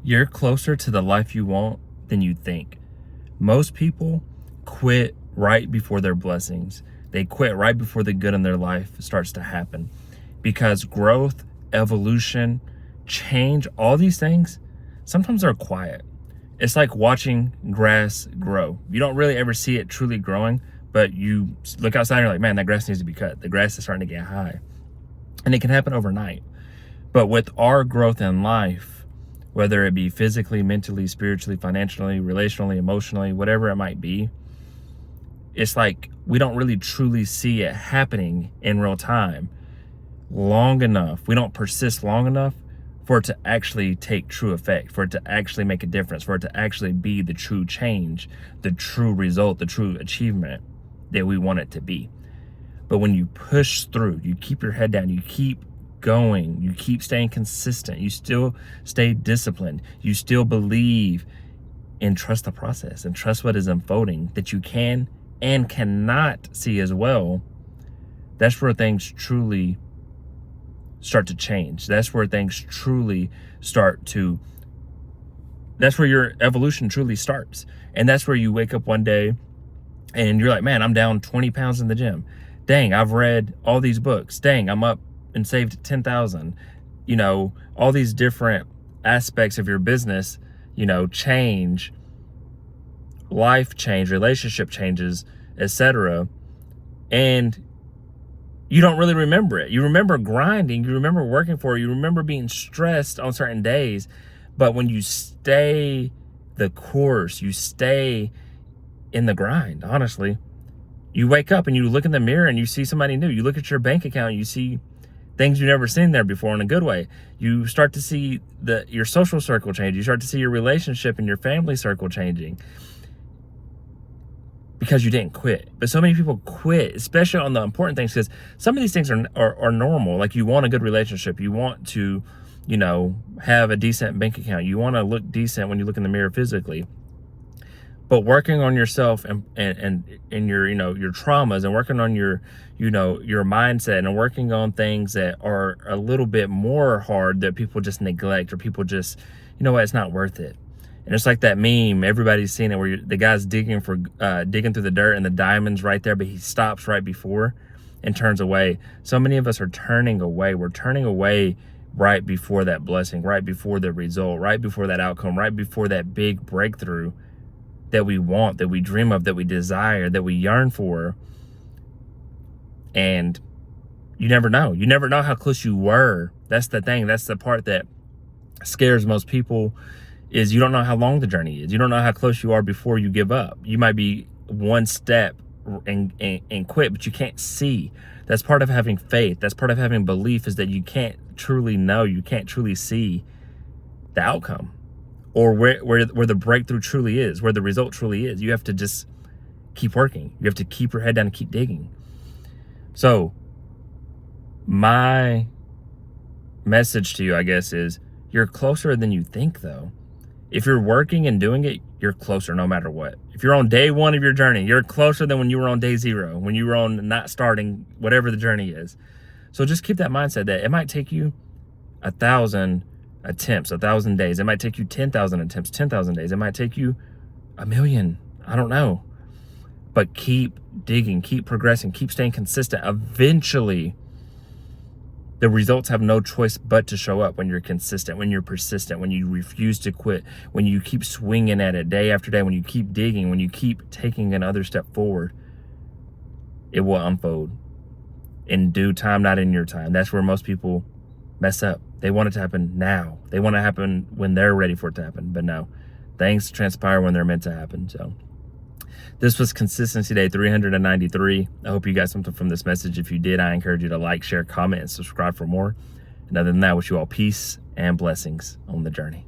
You're closer to the life you want than you think. Most people quit right before their blessings. They quit right before the good in their life starts to happen. Because growth, evolution, change, all these things, sometimes are quiet. It's like watching grass grow. You don't really ever see it truly growing, but you look outside and you're like, man, that grass needs to be cut. The grass is starting to get high. And it can happen overnight. But with our growth in life, whether it be physically, mentally, spiritually, financially, relationally, emotionally, whatever it might be, it's like we don't really truly see it happening in real time long enough. We don't persist long enough for it to actually take true effect, for it to actually make a difference, for it to actually be the true change, the true result, the true achievement that we want it to be. But when you push through, you keep your head down, you keep going, you keep staying consistent, you still stay disciplined, you still believe and trust the process and trust what is unfolding that you can and cannot see as well, that's where things truly start to change. That's where things truly that's where your evolution truly starts. And that's where you wake up one day and you're like, man, I'm down 20 pounds in the gym. Dang, I've read all these books. Dang, I'm up and saved 10,000. All these different aspects of your business, change, life change, relationship changes, etc. And you don't really remember it. You remember grinding, you remember working for it, you remember being stressed on certain days. But when you stay the course, you stay in the grind, honestly, you wake up and you look in the mirror and you see somebody new. You look at your bank account, you see things you've never seen there before in a good way. You start to see your social circle change. You start to see your relationship and your family circle changing because you didn't quit. But so many people quit, especially on the important things, because some of these things are normal. Like you want a good relationship. You want to, have a decent bank account. You want to look decent when you look in the mirror physically. But working on yourself and your, your traumas, and working on your mindset, and working on things that are a little bit more hard that people just neglect, or people just, it's not worth it. And it's like that meme, everybody's seen it, where the guy's digging through the dirt and the diamond's right there, but he stops right before and turns away. So many of us are turning away. We're turning away right before that blessing, right before the result, right before that outcome, right before that big breakthrough that we want, that we dream of, that we desire, that we yearn for. And you never know. You never know how close you were. That's the thing. That's the part that scares most people, is you don't know how long the journey is. You don't know how close you are before you give up. You might be one step and quit, but you can't see. That's part of having faith. That's part of having belief, is that you can't truly know. You can't truly see the outcome, or where the breakthrough truly is, where the result truly is. You have to just keep working. You have to keep your head down and keep digging. So my message to you, I guess, is you're closer than you think, though. If you're working and doing it, you're closer no matter what. If you're on day one of your journey, you're closer than when you were on day zero, when you were on not starting, whatever the journey is. So just keep that mindset that it might take you 1,000 attempts, 1,000 days. It might take you 10,000 attempts, 10,000 days. It might take you 1,000,000. I don't know. But keep digging, keep progressing, keep staying consistent. Eventually, the results have no choice but to show up when you're consistent, when you're persistent, when you refuse to quit, when you keep swinging at it day after day, when you keep digging, when you keep taking another step forward. It will unfold in due time, not in your time. That's where most people mess up. They want it to happen now. They want it to happen when they're ready for it to happen. But no, things transpire when they're meant to happen. So this was Consistency Day 393. I hope you got something from this message. If you did, I encourage you to like, share, comment, and subscribe for more. And other than that, I wish you all peace and blessings on the journey.